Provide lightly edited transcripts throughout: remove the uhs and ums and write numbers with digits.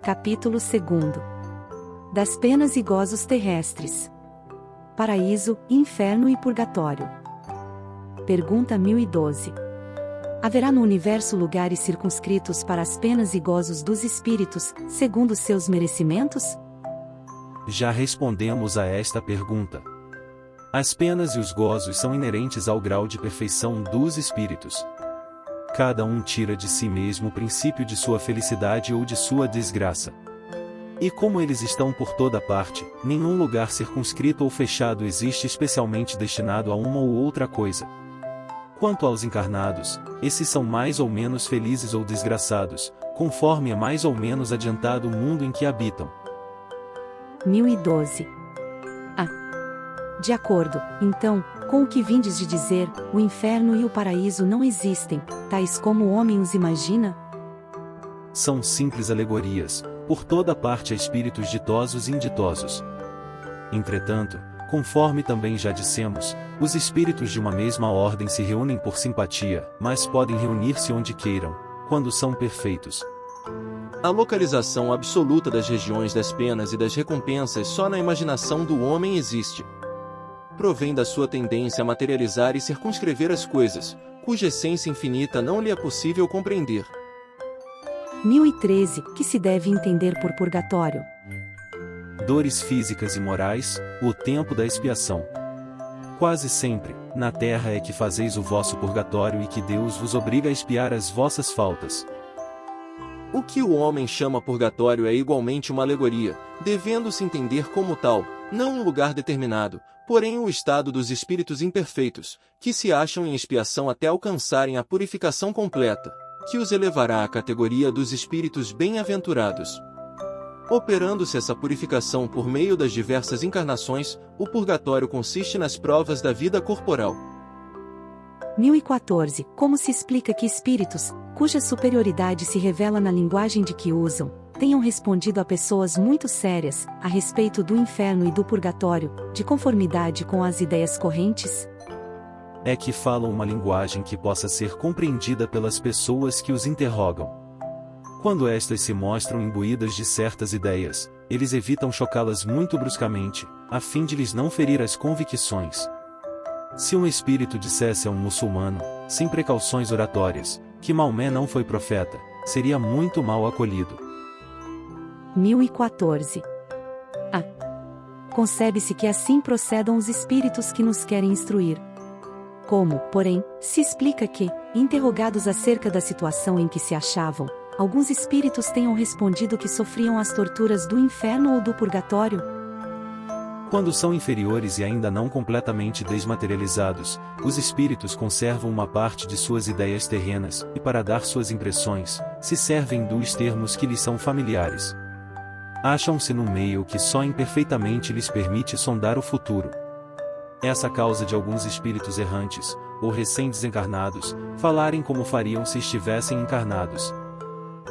Capítulo 2. Das penas e gozos terrestres. Paraíso, inferno e purgatório. Pergunta 1012. Haverá no universo lugares circunscritos para as penas e gozos dos espíritos, segundo seus merecimentos? Já respondemos a esta pergunta. As penas e os gozos são inerentes ao grau de perfeição dos espíritos. Cada um tira de si mesmo o princípio de sua felicidade ou de sua desgraça. E como eles estão por toda parte, nenhum lugar circunscrito ou fechado existe especialmente destinado a uma ou outra coisa. Quanto aos encarnados, esses são mais ou menos felizes ou desgraçados, conforme é mais ou menos adiantado o mundo em que habitam. 1012. De acordo, então, com o que vindes de dizer, o inferno e o paraíso não existem, tais como o homem os imagina? São simples alegorias, por toda parte há espíritos ditosos e inditosos. Entretanto, conforme também já dissemos, os espíritos de uma mesma ordem se reúnem por simpatia, mas podem reunir-se onde queiram, quando são perfeitos. A localização absoluta das regiões das penas e das recompensas só na imaginação do homem existe. Provém da sua tendência a materializar e circunscrever as coisas, cuja essência infinita não lhe é possível compreender. 1013. Que se deve entender por purgatório? Dores físicas e morais, o tempo da expiação. Quase sempre, na terra é que fazeis o vosso purgatório e que Deus vos obriga a expiar as vossas faltas. O que o homem chama purgatório é igualmente uma alegoria, devendo-se entender como tal, não um lugar determinado, porém o estado dos espíritos imperfeitos, que se acham em expiação até alcançarem a purificação completa, que os elevará à categoria dos espíritos bem-aventurados. Operando-se essa purificação por meio das diversas encarnações, o purgatório consiste nas provas da vida corporal. 1014. Como se explica que espíritos, cuja superioridade se revela na linguagem de que usam, tenham respondido a pessoas muito sérias, a respeito do inferno e do purgatório, de conformidade com as ideias correntes? É que falam uma linguagem que possa ser compreendida pelas pessoas que os interrogam. Quando estas se mostram imbuídas de certas ideias, eles evitam chocá-las muito bruscamente, a fim de lhes não ferir as convicções. Se um espírito dissesse a um muçulmano, sem precauções oratórias, que Maomé não foi profeta, seria muito mal acolhido. 1014. Concebe-se que assim procedam os espíritos que nos querem instruir. Como, porém, se explica que, interrogados acerca da situação em que se achavam, alguns espíritos tenham respondido que sofriam as torturas do inferno ou do purgatório? Quando são inferiores e ainda não completamente desmaterializados, os espíritos conservam uma parte de suas ideias terrenas, e para dar suas impressões, se servem dos termos que lhes são familiares. Acham-se num meio que só imperfeitamente lhes permite sondar o futuro. Essa causa de alguns espíritos errantes, ou recém-desencarnados, falarem como fariam se estivessem encarnados.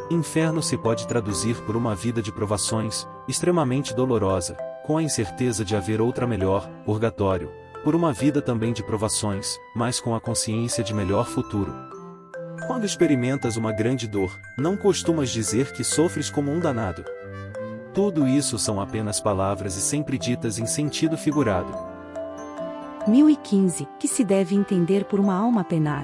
Inferno se pode traduzir por uma vida de provações, extremamente dolorosa, com a incerteza de haver outra melhor, purgatório, por uma vida também de provações, mas com a consciência de melhor futuro. Quando experimentas uma grande dor, não costumas dizer que sofres como um danado. Tudo isso são apenas palavras e sempre ditas em sentido figurado. 1015. Que se deve entender por uma alma penar?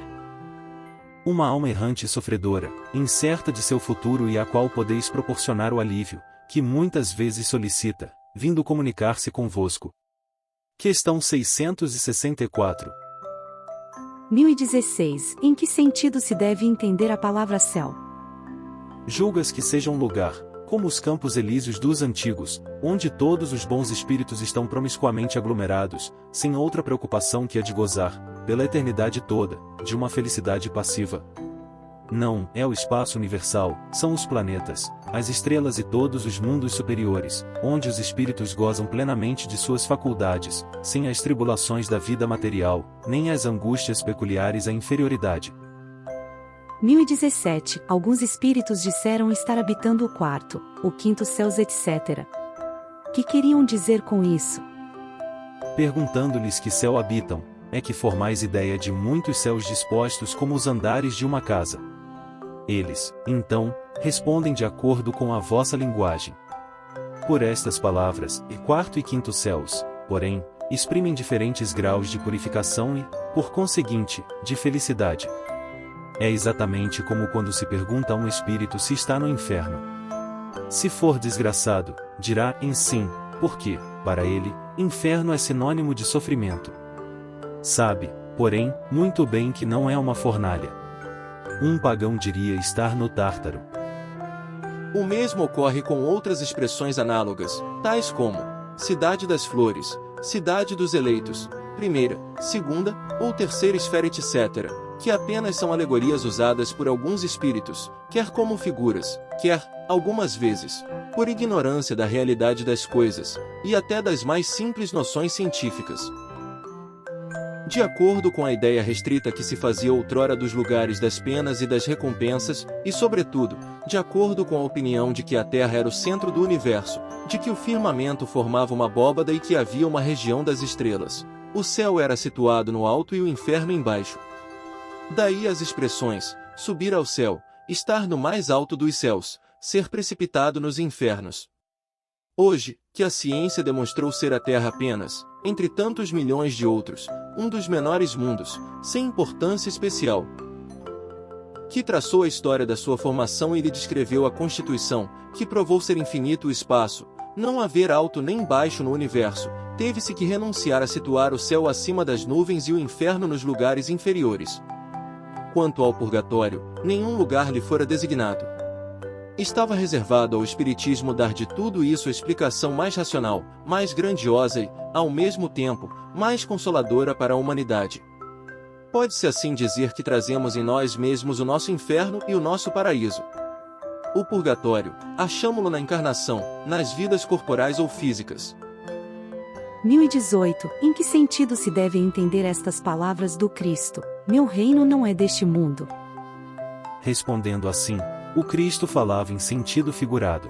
Uma alma errante e sofredora, incerta de seu futuro e à qual podeis proporcionar o alívio, que muitas vezes solicita, vindo comunicar-se convosco. Questão 664. 1016. Em que sentido se deve entender a palavra céu? Julgas que seja um lugar, como os campos elíseos dos antigos, onde todos os bons espíritos estão promiscuamente aglomerados, sem outra preocupação que a de gozar, pela eternidade toda, de uma felicidade passiva? Não, é o espaço universal, são os planetas, as estrelas e todos os mundos superiores, onde os espíritos gozam plenamente de suas faculdades, sem as tribulações da vida material, nem as angústias peculiares à inferioridade. 1017. Alguns espíritos disseram estar habitando o quarto, o quinto céus, etc. Que queriam dizer com isso? Perguntando-lhes que céu habitam, é que formais ideia de muitos céus dispostos como os andares de uma casa. Eles, então, respondem de acordo com a vossa linguagem. Por estas palavras, e quarto e quinto céus, porém, exprimem diferentes graus de purificação e, por conseguinte, de felicidade. É exatamente como quando se pergunta a um espírito se está no inferno. Se for desgraçado, dirá em sim, porque, para ele, inferno é sinônimo de sofrimento. Sabe, porém, muito bem que não é uma fornalha. Um pagão diria estar no Tártaro. O mesmo ocorre com outras expressões análogas, tais como cidade das flores, cidade dos eleitos, primeira, segunda ou terceira esfera, etc., que apenas são alegorias usadas por alguns espíritos, quer como figuras, quer, algumas vezes, por ignorância da realidade das coisas, e até das mais simples noções científicas. De acordo com a ideia restrita que se fazia outrora dos lugares das penas e das recompensas, e sobretudo, de acordo com a opinião de que a Terra era o centro do universo, de que o firmamento formava uma abóbada e que havia uma região das estrelas, o céu era situado no alto e o inferno embaixo. Daí as expressões, subir ao céu, estar no mais alto dos céus, ser precipitado nos infernos. Hoje, que a ciência demonstrou ser a Terra apenas, entre tantos milhões de outros, um dos menores mundos, sem importância especial, que traçou a história da sua formação e lhe descreveu a constituição, que provou ser infinito o espaço, não haver alto nem baixo no universo, teve-se que renunciar a situar o céu acima das nuvens e o inferno nos lugares inferiores. Quanto ao purgatório, nenhum lugar lhe fora designado. Estava reservado ao Espiritismo dar de tudo isso a explicação mais racional, mais grandiosa e, ao mesmo tempo, mais consoladora para a humanidade. Pode-se assim dizer que trazemos em nós mesmos o nosso inferno e o nosso paraíso. O purgatório, achamo-lo na encarnação, nas vidas corporais ou físicas. 1018. Em que sentido se devem entender estas palavras do Cristo? Meu reino não é deste mundo. Respondendo assim, o Cristo falava em sentido figurado.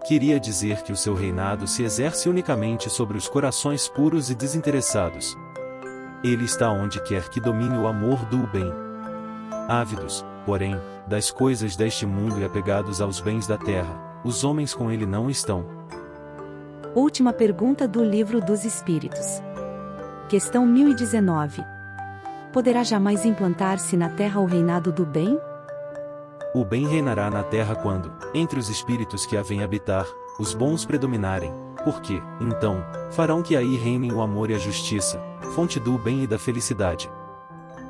Queria dizer que o seu reinado se exerce unicamente sobre os corações puros e desinteressados. Ele está onde quer que domine o amor do bem. Ávidos, porém, das coisas deste mundo e apegados aos bens da terra, os homens com ele não estão. Última pergunta do Livro dos Espíritos. Questão 1019. Poderá jamais implantar-se na terra o reinado do bem? O bem reinará na terra quando, entre os espíritos que a vêm habitar, os bons predominarem, porque, então, farão que aí reinem o amor e a justiça, fonte do bem e da felicidade.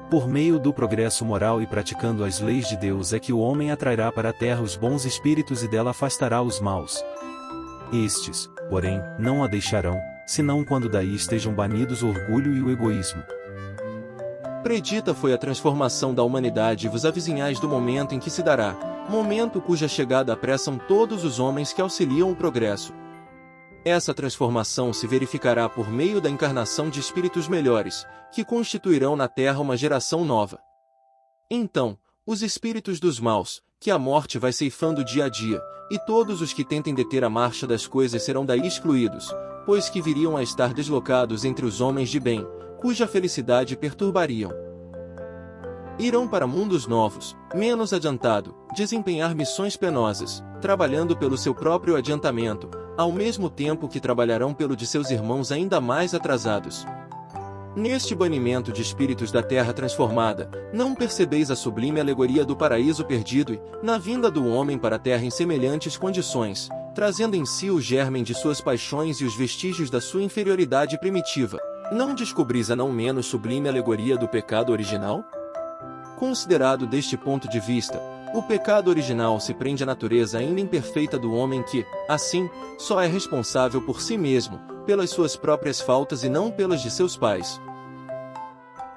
Por meio do progresso moral e praticando as leis de Deus é que o homem atrairá para a terra os bons espíritos e dela afastará os maus. Estes, porém, não a deixarão, senão quando daí estejam banidos o orgulho e o egoísmo. Predita foi a transformação da humanidade e vos avizinhais do momento em que se dará, momento cuja chegada apressam todos os homens que auxiliam o progresso. Essa transformação se verificará por meio da encarnação de espíritos melhores, que constituirão na Terra uma geração nova. Então, os espíritos dos maus, que a morte vai ceifando dia a dia, e todos os que tentem deter a marcha das coisas serão daí excluídos, pois que viriam a estar deslocados entre os homens de bem, cuja felicidade perturbariam. Irão para mundos novos, menos adiantado, desempenhar missões penosas, trabalhando pelo seu próprio adiantamento, ao mesmo tempo que trabalharão pelo de seus irmãos ainda mais atrasados. Neste banimento de espíritos da terra transformada, não percebeis a sublime alegoria do paraíso perdido e, na vinda do homem para a terra em semelhantes condições, trazendo em si o germen de suas paixões e os vestígios da sua inferioridade primitiva, não descobris a não menos sublime alegoria do pecado original? Considerado deste ponto de vista, o pecado original se prende à natureza ainda imperfeita do homem que, assim, só é responsável por si mesmo, pelas suas próprias faltas e não pelas de seus pais.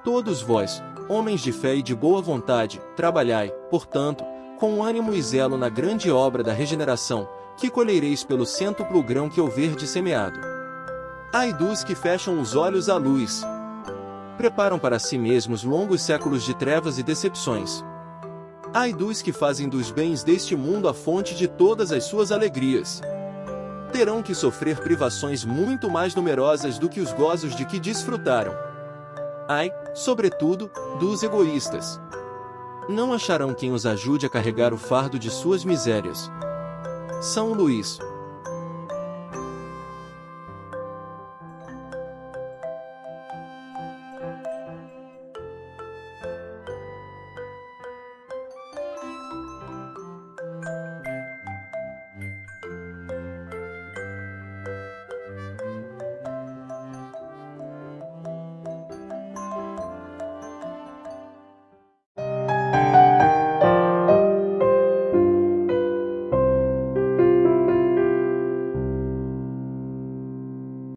Todos vós, homens de fé e de boa vontade, trabalhai, portanto, com ânimo e zelo na grande obra da regeneração, que colhereis pelo cêntuplo grão que houverdes semeado. Ai dos que fecham os olhos à luz! Preparam para si mesmos longos séculos de trevas e decepções. Ai dos que fazem dos bens deste mundo a fonte de todas as suas alegrias! Terão que sofrer privações muito mais numerosas do que os gozos de que desfrutaram. Ai, sobretudo, dos egoístas! não acharão quem os ajude a carregar o fardo de suas misérias. São Luís.